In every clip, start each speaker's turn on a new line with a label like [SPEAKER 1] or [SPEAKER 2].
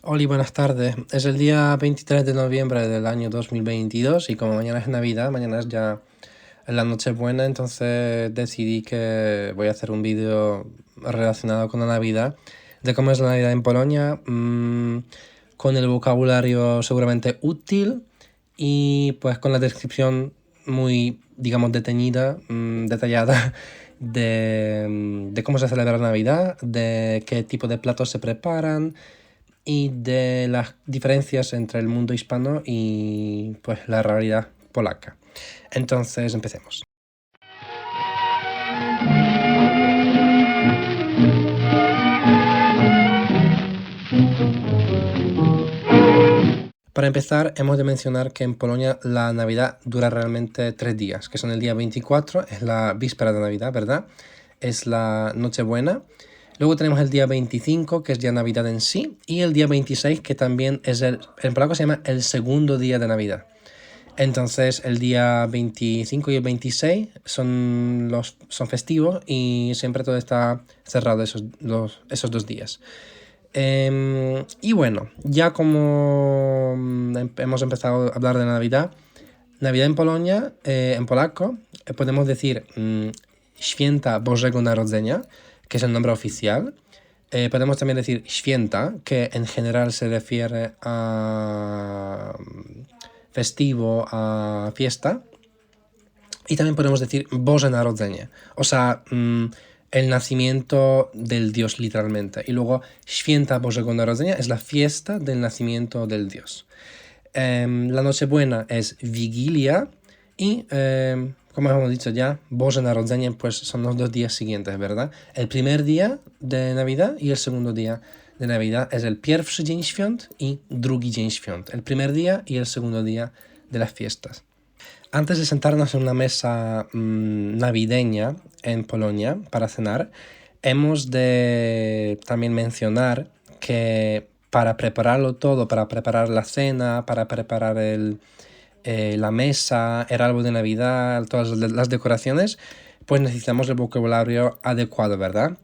[SPEAKER 1] Hola, buenas tardes. Es el día 23 de noviembre del año 2022 y como mañana es Navidad, mañana es ya la Nochebuena, entonces decidí que voy a hacer un vídeo relacionado con la Navidad, de cómo es la Navidad en Polonia, con el vocabulario seguramente útil y pues con la descripción muy, digamos, detenida, detallada de cómo se celebra la Navidad, de qué tipo de platos se preparan y de las diferencias entre el mundo hispano y pues la realidad polaca. Entonces, empecemos. Para empezar, hemos de mencionar que en Polonia la Navidad dura realmente 3 días, que son el día 24, es la víspera de Navidad, ¿verdad? Es la Nochebuena. Luego tenemos el día 25, que es ya Navidad en sí, y el día 26, que también es en polaco se llama el segundo día de Navidad. Entonces el día 25 y el 26 son festivos y siempre todo está cerrado esos 2 días. Y bueno, ya como hemos empezado a hablar de Navidad, Navidad en Polonia, en polaco, podemos decir Święta Bożego Narodzenia, que es el nombre oficial. Podemos también decir Święta, que en general se refiere a festivo, a fiesta. Y también podemos decir Boże Narodzenie, o sea, el nacimiento del Dios literalmente. Y luego Święta Bożego Narodzenia es la fiesta del nacimiento del Dios. La Nochebuena es Vigilia y, como hemos dicho ya, Boże Narodzenie pues son los 2 días siguientes, ¿verdad? El primer día de Navidad y el segundo día de Navidad es el pierwszy dzień świąt y drugi dzień świąt, el primer día y el segundo día de las fiestas. Antes de sentarnos en una mesa navideña en Polonia para cenar, hemos de también mencionar que para prepararlo todo, para preparar la cena, para preparar la mesa, el árbol de Navidad, todas las decoraciones, pues necesitamos el vocabulario adecuado, ¿verdad?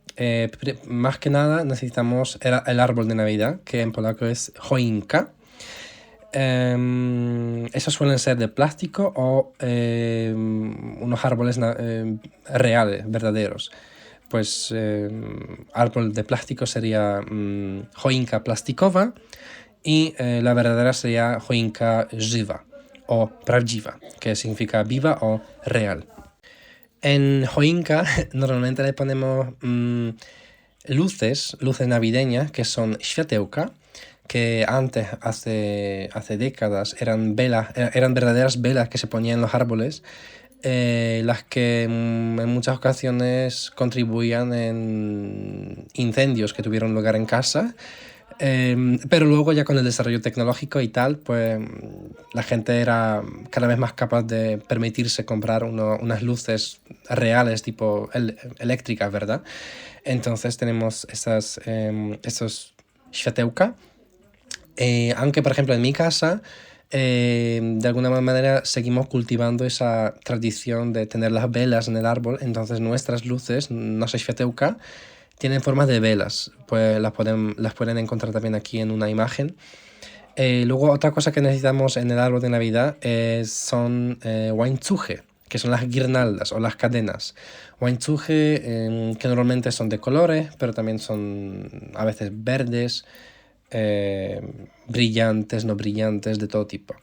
[SPEAKER 1] Más que nada necesitamos el árbol de Navidad, que en polaco es choinka. Esos suelen ser de plástico o unos árboles reales, verdaderos. Pues árbol de plástico sería choinka plastikowa y la verdadera sería choinka żywa o prawdziwa, que significa viva o real. En choinka normalmente le ponemos luces navideñas que son światełka, que antes, hace décadas, eran verdaderas velas que se ponían en los árboles, las que en muchas ocasiones contribuían en incendios que tuvieron lugar en casa. Pero luego ya con el desarrollo tecnológico y tal, pues la gente era cada vez más capaz de permitirse comprar unas luces reales, tipo eléctricas, ¿verdad? Entonces tenemos esos światełka. Aunque, por ejemplo, en mi casa, de alguna manera seguimos cultivando esa tradición de tener las velas en el árbol, entonces nuestras luces, nasze światełka, tienen formas de velas, pues las pueden encontrar también aquí en una imagen. Luego otra cosa que necesitamos en el árbol de Navidad son łańcuchy, que son las guirnaldas o las cadenas. Łańcuchy que normalmente son de colores, pero también son a veces verdes, brillantes, no brillantes, de todo tipo.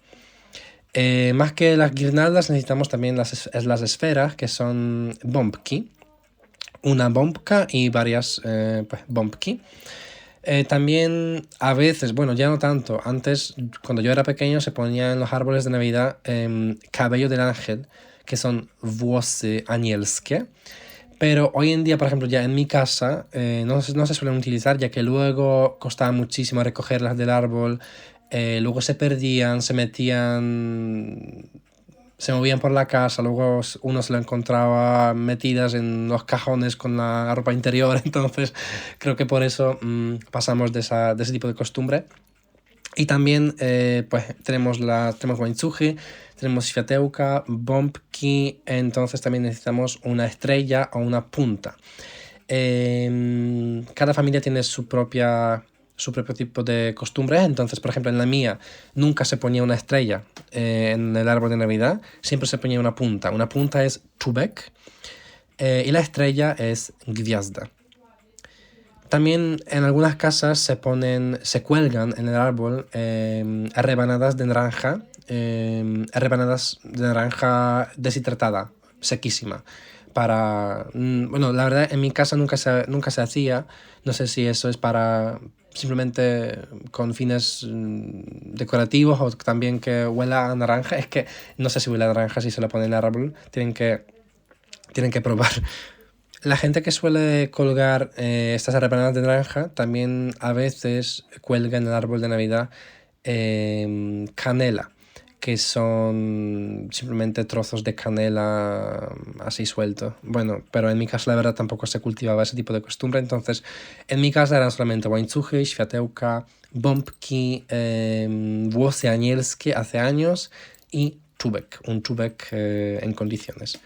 [SPEAKER 1] Más que las guirnaldas necesitamos también las esferas, que son bombki, una bombka y varias pues, bombki. También a veces, bueno, ya no tanto, antes cuando yo era pequeño se ponía en los árboles de Navidad cabello del ángel, que son włosy anielskie. Pero hoy en día, por ejemplo, ya en mi casa no se suelen utilizar, ya que luego costaba muchísimo recogerlas del árbol, luego se perdían, se movían por la casa, luego uno se lo encontraba metidas en los cajones con la ropa interior, entonces creo que por eso pasamos de ese tipo de costumbre. Y también pues tenemos łańcuchy, tenemos światełka, bombki, entonces también necesitamos una estrella o una punta. Cada familia tiene su propia su propio tipo de costumbres. Entonces, por ejemplo, en la mía nunca se ponía una estrella en el árbol de Navidad, siempre se ponía una punta. Una punta es czubek y la estrella es gwiazda. También en algunas casas se cuelgan en el árbol rebanadas de naranja, rebanadas de naranja deshidratada, sequísima. Bueno, la verdad en mi casa nunca se hacía, no sé si eso es para simplemente con fines decorativos o también que huela a naranja, es que no sé si huele a naranja si se lo pone en el árbol, tienen que probar. La gente que suele colgar estas rebanadas de naranja también a veces cuelga en el árbol de Navidad canela, que son simplemente trozos de canela así sueltos. Bueno, pero en mi casa la verdad tampoco se cultivaba ese tipo de costumbre, entonces en mi casa eran solamente łańcuchy, światełka, bombki, włosy anielskie hace años y czubek, un czubek en condiciones.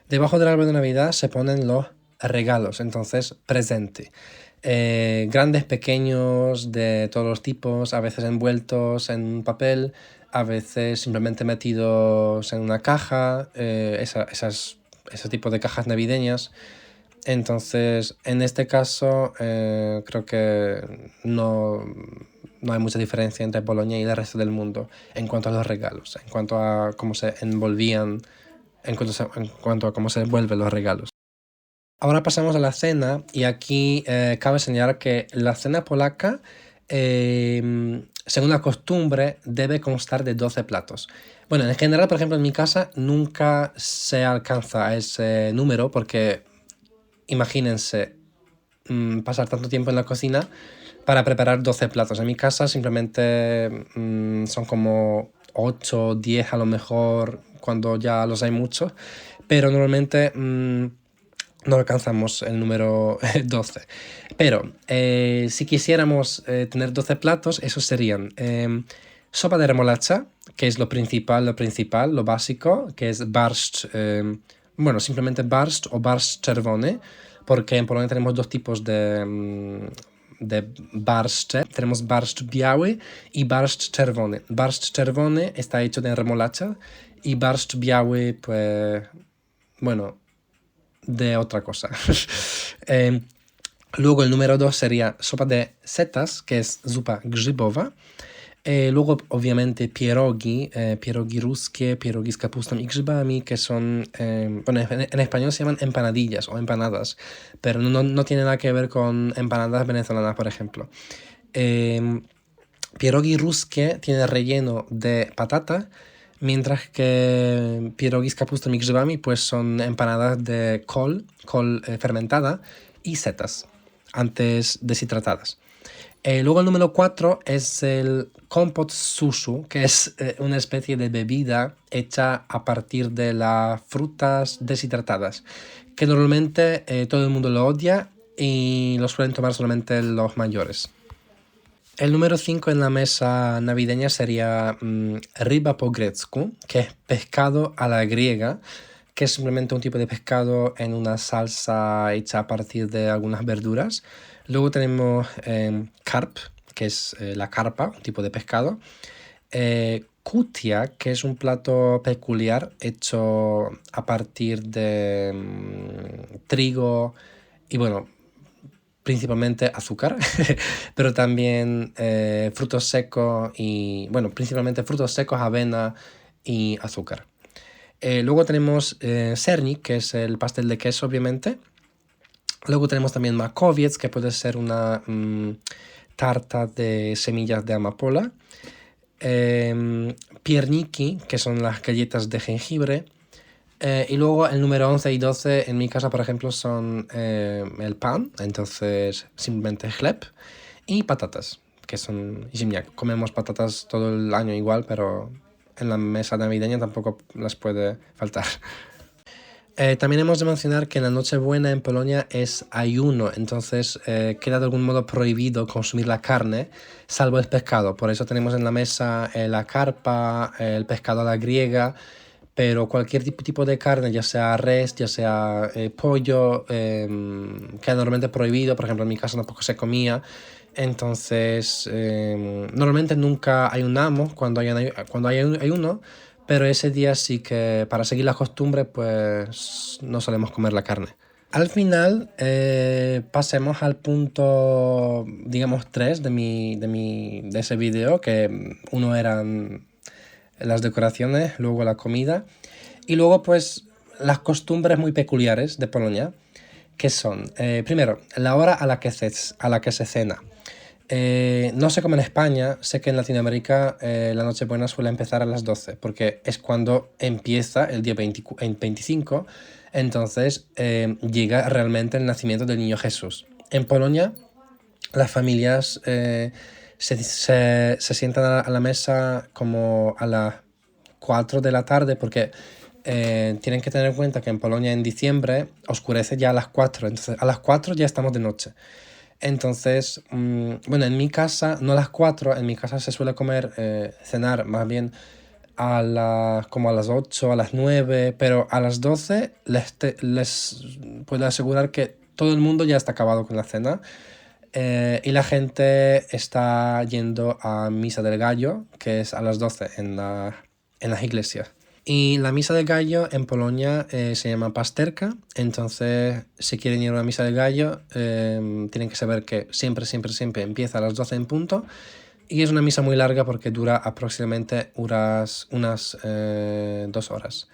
[SPEAKER 1] Debajo del árbol de Navidad se ponen los regalos, entonces presente. Grandes, pequeños, de todos los tipos, a veces envueltos en papel, a veces simplemente metidos en una caja, ese tipo de cajas navideñas. Entonces, en este caso, creo que no hay mucha diferencia entre Polonia y el resto del mundo en cuanto a los regalos, en cuanto a cómo se envolvían en cuanto a cómo se envuelven los regalos. Ahora pasamos a la cena y aquí cabe señalar que la cena polaca, según la costumbre, debe constar de 12 platos. Bueno, en general, por ejemplo, en mi casa nunca se alcanza a ese número porque imagínense pasar tanto tiempo en la cocina para preparar 12 platos. En mi casa simplemente son como 8 o 10 a lo mejor cuando ya los hay muchos, pero normalmente no alcanzamos el número 12. Pero si quisiéramos tener 12 platos, esos serían sopa de remolacha, que es lo principal, lo básico, que es barszcz, bueno, simplemente barszcz o barszcz czerwony, porque en Polonia tenemos dos tipos de barszcze. Tenemos barszcz biały i barszcz czerwony. Barszcz czerwony está hecho de remolacha y barszcz biały, pues, bueno, de otra cosa. Luego el número 2 sería sopa de setas, que es zupa grzybowa. Luego, obviamente, pierogi ruskie, pierogi z kapustą y grzybami, que son, bueno, en español se llaman empanadillas o empanadas, pero no tiene nada que ver con empanadas venezolanas, por ejemplo. Pierogi ruskie tiene relleno de patata, mientras que pierogi z kapustą y grzybami pues son empanadas de col fermentada y setas, antes deshidratadas. Luego el número 4 es el kompot suszu, que es una especie de bebida hecha a partir de las frutas deshidratadas, que normalmente todo el mundo lo odia y lo suelen tomar solamente los mayores. El número 5 en la mesa navideña sería ryba po grecku, que es pescado a la griega, que es simplemente un tipo de pescado en una salsa hecha a partir de algunas verduras. Luego tenemos carp, que es la carpa, un tipo de pescado. Kutia, que es un plato peculiar hecho a partir de trigo y bueno, principalmente azúcar, pero también frutos secos y, bueno, principalmente frutos secos, avena y azúcar. Luego tenemos sernik, que es el pastel de queso, obviamente. Luego tenemos también makowiec, que puede ser una tarta de semillas de amapola. Pierniki, que son las galletas de jengibre. Y luego el número 11 y 12 en mi casa, por ejemplo, son el pan, entonces simplemente chleb, y patatas, que son ziemniak. Comemos patatas todo el año igual, pero en la mesa navideña tampoco las puede faltar. También hemos de mencionar que en la Nochebuena en Polonia es ayuno, entonces queda de algún modo prohibido consumir la carne, salvo el pescado. Por eso tenemos en la mesa la carpa, el pescado a la griega, pero cualquier tipo de carne, ya sea res, ya sea pollo, queda normalmente prohibido. Por ejemplo, en mi casa tampoco se comía. Entonces, normalmente nunca ayunamos cuando hay ayuno, pero ese día sí que para seguir las costumbres, pues no solemos comer la carne. Al final, pasemos al punto, digamos, 3 de ese video, que uno eran las decoraciones, luego la comida, y luego pues las costumbres muy peculiares de Polonia, que son, primero, la hora a la que se cena. No sé cómo en España, sé que en Latinoamérica la Nochebuena suele empezar a las 12, porque es cuando empieza el día 25, entonces llega realmente el nacimiento del niño Jesús. En Polonia, las familias se sientan a la mesa como a las 4 de la tarde, porque tienen que tener en cuenta que en Polonia en diciembre oscurece ya a las 4, entonces a las 4 ya estamos de noche. Entonces, bueno, en mi casa, no a las 4, en mi casa se suele comer, cenar más bien como a las 8, a las 9, pero a las 12 les puedo asegurar que todo el mundo ya está acabado con la cena, y la gente está yendo a Misa del Gallo, que es a las 12 en las iglesias. Y la misa del gallo en Polonia se llama pasterka, entonces si quieren ir a una misa del gallo tienen que saber que siempre empieza a las 12 en punto, y es una misa muy larga porque dura aproximadamente unas 2 horas.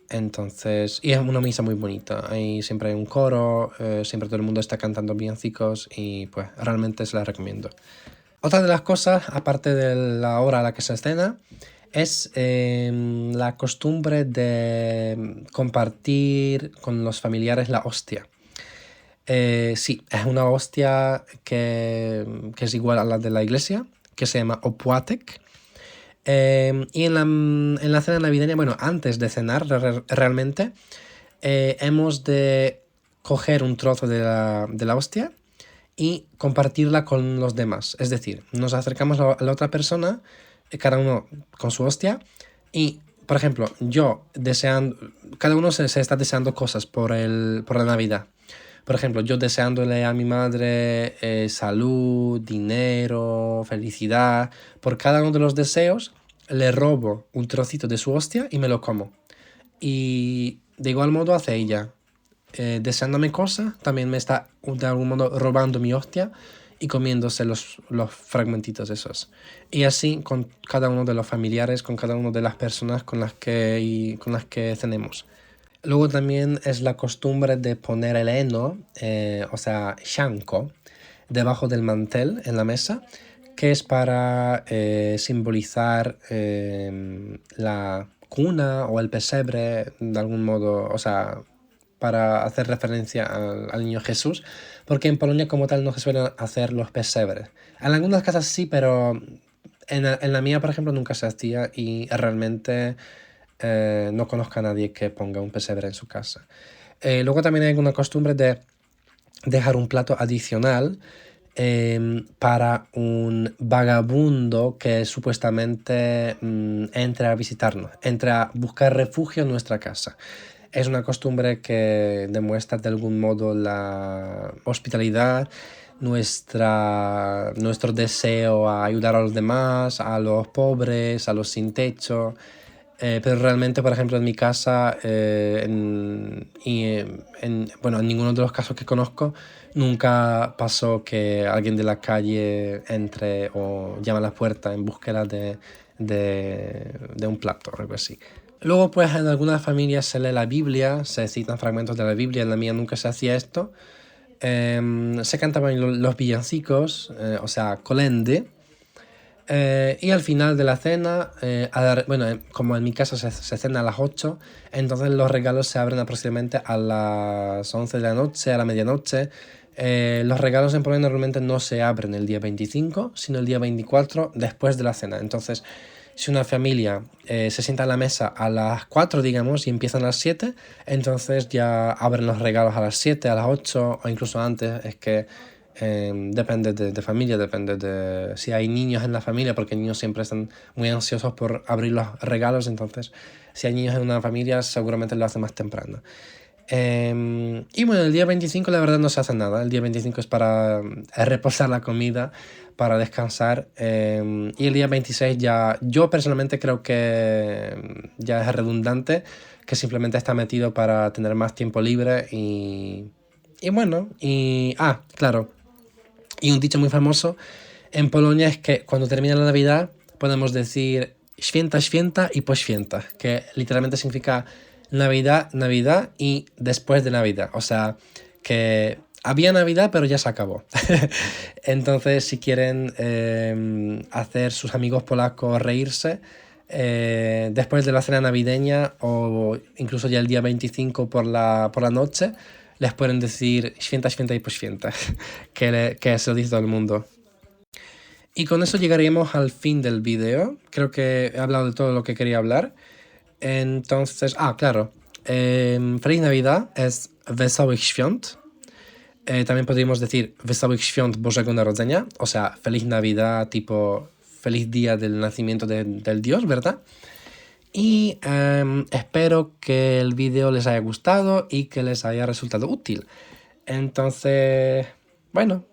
[SPEAKER 1] Entonces, y es una misa muy bonita, ahí siempre hay un coro, siempre todo el mundo está cantando villancicos y pues realmente se la recomiendo. Otra de las cosas, aparte de la hora a la que se cena, es la costumbre de compartir con los familiares la hostia. Sí, es una hostia que es igual a la de la iglesia, que se llama opłatek. Y en la cena navideña, bueno, antes de cenar realmente, hemos de coger un trozo de la hostia y compartirla con los demás. Es decir, nos acercamos a la otra persona, cada uno con su hostia, y, por ejemplo, cada uno se está deseando cosas por la Navidad. Por ejemplo, yo deseándole a mi madre salud, dinero, felicidad. Por cada uno de los deseos, le robo un trocito de su hostia y me lo como. Y de igual modo hace ella. Deseándome cosas, también me está de algún modo robando mi hostia y comiéndose los fragmentitos esos. Y así con cada uno de los familiares, con cada una de las personas con las que cenemos. Luego también es la costumbre de poner el heno, o sea, sianko, debajo del mantel en la mesa, que es para simbolizar la cuna o el pesebre, de algún modo, o sea, para hacer referencia al niño Jesús, porque en Polonia como tal no se suelen hacer los pesebres. En algunas casas sí, pero en la mía, por ejemplo, nunca se hacía, y realmente no conozco a nadie que ponga un pesebre en su casa. Luego también hay una costumbre de dejar un plato adicional para un vagabundo que supuestamente entre a visitarnos, entre a buscar refugio en nuestra casa. Es una costumbre que demuestra de algún modo la hospitalidad, nuestro deseo a ayudar a los demás, a los pobres, a los sin techo. Pero realmente, por ejemplo, en mi casa, bueno, en ninguno de los casos que conozco, nunca pasó que alguien de la calle entre o llame a la puerta en búsqueda de un plato o algo así. Luego, pues en algunas familias se lee la Biblia, se citan fragmentos de la Biblia, en la mía nunca se hacía esto. Se cantaban los villancicos, o sea, colende. Y al final de la cena, bueno, como en mi casa se cena a las 8, entonces los regalos se abren aproximadamente a las 11 de la noche, a la medianoche. Los regalos en Polonia normalmente no se abren el día 25, sino el día 24 después de la cena. Entonces, si una familia se sienta a la mesa a las 4, digamos, y empiezan a las 7, entonces ya abren los regalos a las 7, a las 8 o incluso antes. Es que depende de familia, depende de si hay niños en la familia, porque niños siempre están muy ansiosos por abrir los regalos. Entonces, si hay niños en una familia, seguramente lo hacen más temprano. Y bueno, el día 25 la verdad no se hace nada. El día 25 es para reposar la comida, para descansar. Y el día 26 ya, yo personalmente creo que ya es redundante, que simplemente está metido para tener más tiempo libre y bueno, claro. Y un dicho muy famoso en Polonia es que cuando termina la Navidad podemos decir święta, święta y po święta, que literalmente significa Navidad, Navidad y después de Navidad. O sea, que había Navidad pero ya se acabó. Entonces, si quieren hacer sus amigos polacos reírse, después de la cena navideña o incluso ya el día 25 por la noche, les pueden decir święta, święta y po święta, que se lo dice todo el mundo. Y con eso llegaríamos al fin del vídeo. Creo que he hablado de todo lo que quería hablar. Entonces, claro. Feliz Navidad es Wesołych Świąt. También podríamos decir Wesołych Świąt Bożego Narodzenia. O sea, Feliz Navidad, tipo feliz día del nacimiento del Dios, ¿verdad? Y espero que el vídeo les haya gustado y que les haya resultado útil. Entonces, bueno,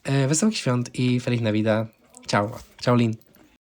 [SPEAKER 1] Wesołych Świąt y feliz Navidad. Chao, chao Lin.